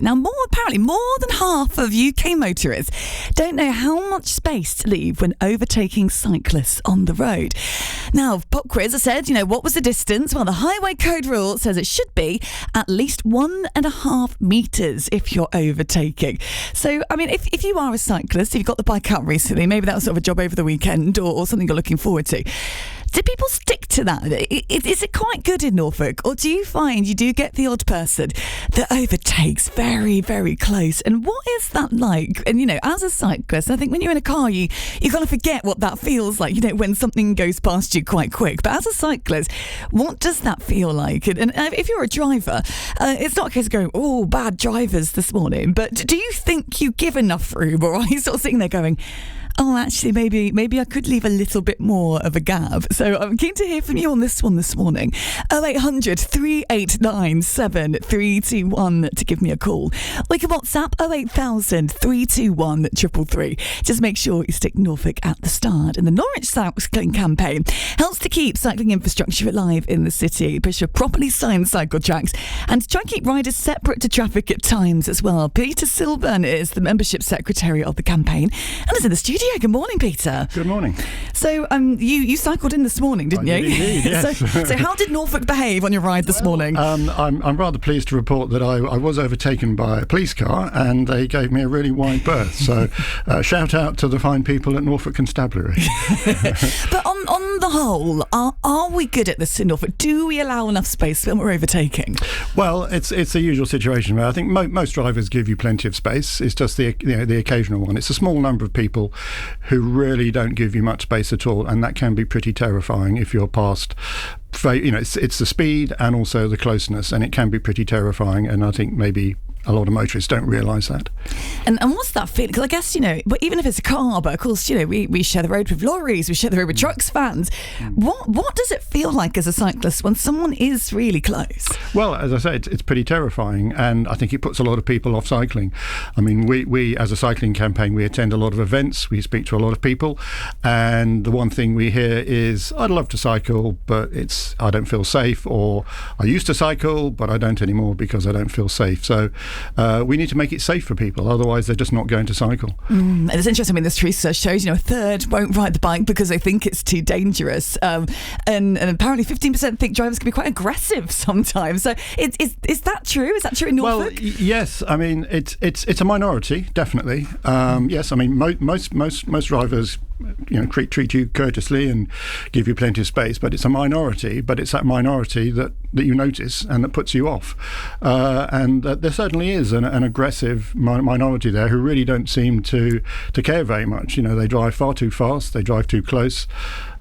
Now, apparently more than half of UK motorists don't know how much space to leave when overtaking cyclists on the road. Now, pop quiz, I said, what was the distance? Well, the highway code rule says it should be at least 1.5 metres if you're overtaking. So, I mean, if you are a cyclist, if you've got the bike out recently, maybe that was sort of a job over the weekend or something you're looking forward to. Do people stick to that? Is it quite good in Norfolk? Or do you find you do get the odd person that overtakes very, very close? And what is that like? And, as a cyclist, I think when you're in a car, you kind of forget what that feels like, when something goes past you quite quick. But as a cyclist, what does that feel like? And if you're a driver, it's not a case of going, oh, bad drivers this morning. But do you think you give enough room? Or are you sort of sitting there going, oh, actually, maybe I could leave a little bit more of a gap? So I'm keen to hear from you on this one this morning. 0800 389 7321 to give me a call. Or you can WhatsApp 08000 321 333. Just make sure you stick Norfolk at the start. And the Norwich Cycling Campaign helps to keep cycling infrastructure alive in the city, push for properly signed cycle tracks, and to try and keep riders separate to traffic at times as well. Peter Silburn is the membership secretary of the campaign and is in the studio. Good morning, Peter. Good morning. So you cycled in this morning, didn't you? Indeed, yes. so how did Norfolk behave on your ride this morning? I'm rather pleased to report that I was overtaken by a police car and they gave me a really wide berth. So shout out to the fine people at Norfolk Constabulary. But on the whole, are we good at this in Norfolk? Do we allow enough space when we're overtaking? Well, it's the usual situation where I think most drivers give you plenty of space. It's just the occasional one. It's a small number of people who really don't give you much space at all, and that can be pretty terrifying if you're past. It's the speed and also the closeness, and it can be pretty terrifying. And I think maybe a lot of motorists don't realise that. And what's that feeling? Because I guess, but even if it's a car, but of course, we share the road with lorries, we share the road with trucks, vans. What does it feel like as a cyclist when someone is really close? Well, as I say, it's pretty terrifying, and I think it puts a lot of people off cycling. I mean, we as a cycling campaign, we attend a lot of events, we speak to a lot of people, and the one thing we hear is, I'd love to cycle, but I don't feel safe, or I used to cycle, but I don't anymore because I don't feel safe. So we need to make it safe for people, otherwise they're just not going to cycle. And it's interesting, this research shows, a third won't ride the bike because they think it's too dangerous. And apparently 15% think drivers can be quite aggressive sometimes. So is that true? Is that true in Norfolk? Well, yes. I mean, it's a minority, definitely. Yes, I mean, most drivers treat you courteously and give you plenty of space, but it's a minority. But it's that minority that you notice and that puts you off. And there certainly is an aggressive minority there who really don't seem to care very much. They drive far too fast, they drive too close,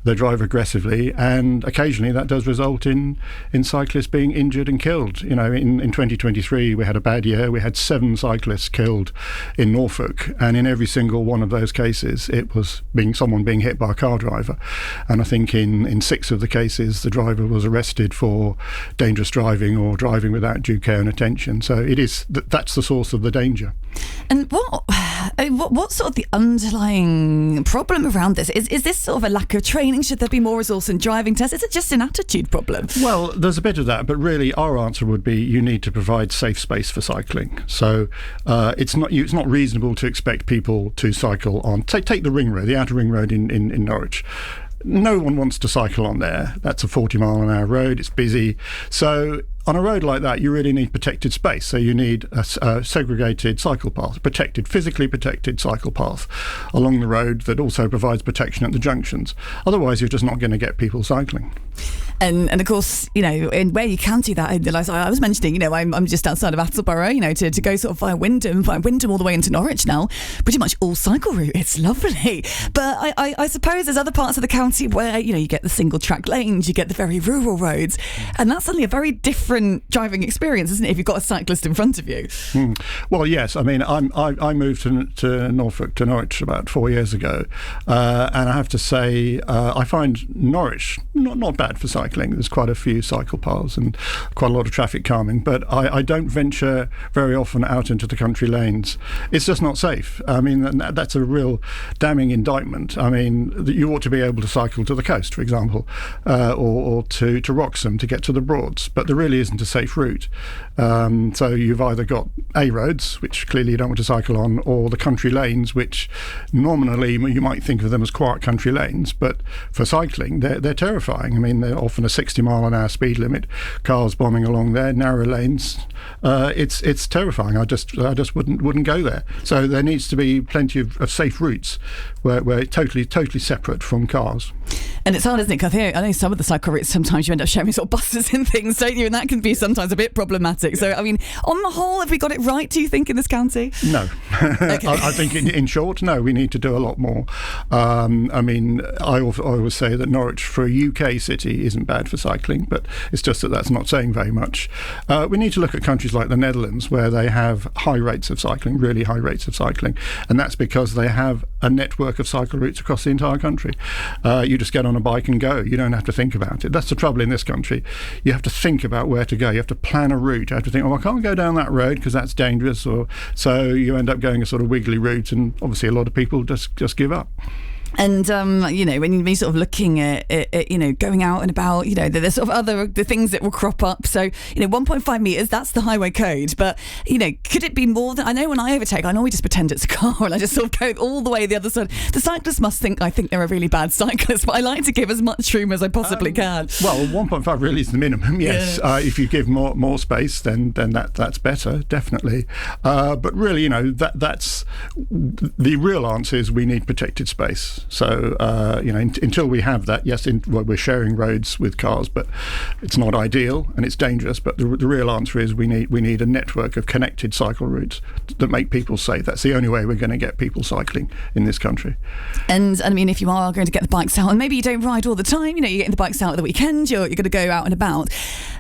they drive aggressively, and occasionally that does result in cyclists being injured and killed. In 2023 we had a bad year. We had 7 cyclists killed in Norfolk, and in every single one of those cases it was someone being hit by a car driver. And I think in 6 of the cases the driver was arrested for dangerous driving or driving without due care and attention. So that's the source of the danger. And what's sort of the underlying problem around this? Is this sort of a lack of training? Should there be more resource in driving tests? Is it just an attitude problem? Well, there's a bit of that, but really our answer would be you need to provide safe space for cycling. So it's not reasonable to expect people to cycle on, take the ring road, the outer ring road in Norwich. No one wants to cycle on there. That's a 40-mile-an-hour road. It's busy. So on a road like that, you really need protected space. So you need a segregated cycle path, physically protected cycle path along the road that also provides protection at the junctions. Otherwise, you're just not going to get people cycling. And of course, in where you can do that, I was mentioning, I'm just outside of Attleborough, to go sort of via Wyndham all the way into Norwich now, pretty much all cycle route. It's lovely. But I suppose there's other parts of the county where, you get the single track lanes, you get the very rural roads, and that's suddenly a very different driving experience, isn't it, if you've got a cyclist in front of you? Well, yes. I mean, I moved to Norfolk, to Norwich about 4 years ago, and I have to say, I find Norwich not bad for cycling. There's quite a few cycle paths and quite a lot of traffic calming, but I don't venture very often out into the country lanes. It's just not safe. I mean, that's a real damning indictment. I mean, you ought to be able to cycle to the coast, for example, or to Wroxham to get to the Broads, but there really really isn't a safe route. So you've either got A roads, which clearly you don't want to cycle on, or the country lanes, which nominally you might think of them as quiet country lanes, but for cycling they're terrifying. I mean, they're often a 60-mile-an-hour speed limit, cars bombing along there, narrow lanes. It's terrifying. I just wouldn't go there. So there needs to be plenty of safe routes where it's totally separate from cars. And it's hard, isn't it? Because I know some of the cycle routes, sometimes you end up sharing sort of buses and things, don't you? And that can be sometimes a bit problematic. So, I mean, on the whole, have we got it right, do you think, in this county? No. Okay. I think in short, no, we need to do a lot more. I mean, I always say that Norwich for a UK city isn't bad for cycling, but it's just that's not saying very much. We need to look at countries like the Netherlands, where they have high rates of cycling, really high rates of cycling, and that's because they have a network of cycle routes across the entire country. You just get on a bike and go. You don't have to think about it. That's the trouble in this country. You have to think about where to go. You have to plan a route. You have to think, I can't go down that road because that's dangerous, or so you end up going a sort of wiggly route, and obviously a lot of people just give up. And when you're sort of looking at going out and about, there's sort of the things that will crop up. So 1.5 meters, that's the highway code. But could it be more than? I know when I overtake, I normally just pretend it's a car and I just sort of go all the way the other side. The cyclist must think I think they're a really bad cyclist, but I like to give as much room as I possibly can. Well, 1.5 really is the minimum. Yes, yeah. If you give more space, then that's better, definitely. But really, that's the real answer is we need protected space. So until we have that, yes, we're sharing roads with cars, but it's not ideal and it's dangerous. But the real answer is we need a network of connected cycle routes that make people safe. That's the only way we're going to get people cycling in this country. And I mean, if you are going to get the bikes out, and maybe you don't ride all the time, you're getting the bikes out at the weekend, you're going to go out and about.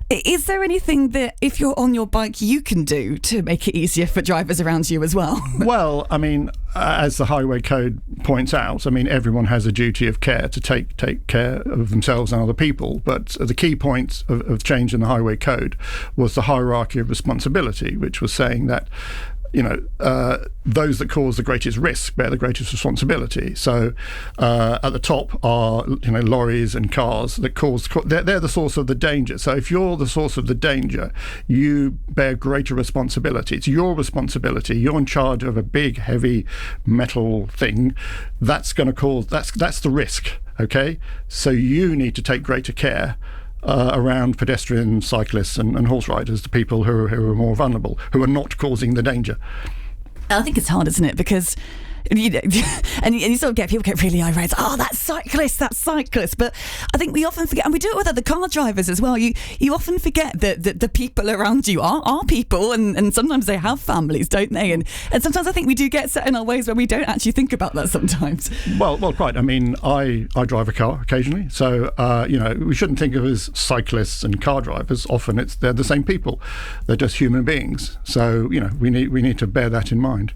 Is there anything that, if you're on your bike, you can do to make it easier for drivers around you as well? Well, I mean, as the highway code points out, I mean, everyone has a duty of care to take care of themselves and other people. But the key point of change in the highway code was the hierarchy of responsibility, which was saying that those that cause the greatest risk bear the greatest responsibility. So at the top are lorries and cars that they're the source of the danger. So if you're the source of the danger, you bear greater responsibility. It's your responsibility. You're in charge of a big heavy metal thing that's going to cause that's the risk. Okay, so you need to take greater care around pedestrians, cyclists and horse riders, the people who are more vulnerable, who are not causing the danger. I think it's hard, isn't it? Because and you sort of people get really irate. Oh, that's cyclist. But I think we often forget, and we do it with other car drivers as well. You often forget that the people around you are people, and sometimes they have families, don't they? And sometimes I think we do get set in our ways where we don't actually think about that sometimes. Well, quite. I mean, I drive a car occasionally, so we shouldn't think of as cyclists and car drivers. Often they're the same people. They're just human beings. So we need to bear that in mind.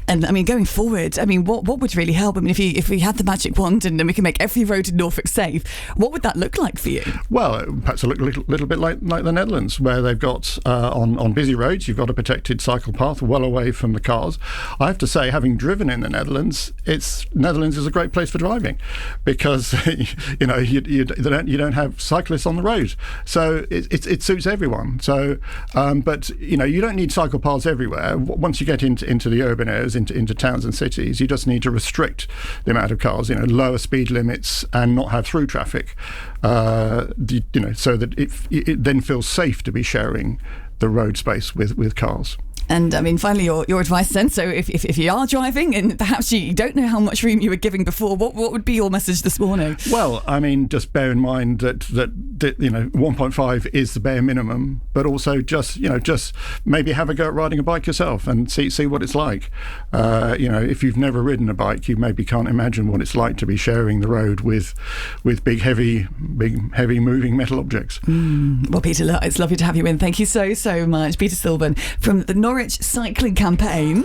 And I mean, going forward, I mean, what would really help? I mean, if we had the magic wand and we can make every road in Norfolk safe, what would that look like for you? Well, perhaps a little bit like the Netherlands, where they've got on busy roads, you've got a protected cycle path well away from the cars. I have to say, having driven in the Netherlands, Netherlands is a great place for driving because you don't have cyclists on the road, so it suits everyone. So, but you don't need cycle paths everywhere. Once you get into the urban areas, into towns and cities, you just need to restrict the amount of cars, lower speed limits and not have through traffic, so that it then feels safe to be sharing the road space with cars. And I mean, finally, your advice then. So if you are driving and perhaps you don't know how much room you were giving before, what would be your message this morning? Well, I mean, just bear in mind that 1.5 is the bare minimum, but also just maybe have a go at riding a bike yourself and see what it's like. If you've never ridden a bike, you maybe can't imagine what it's like to be sharing the road with big heavy moving metal objects. Well, Peter, it's lovely to have you in. Thank you so much, Peter Silburn from the Norwich Cycling Campaign.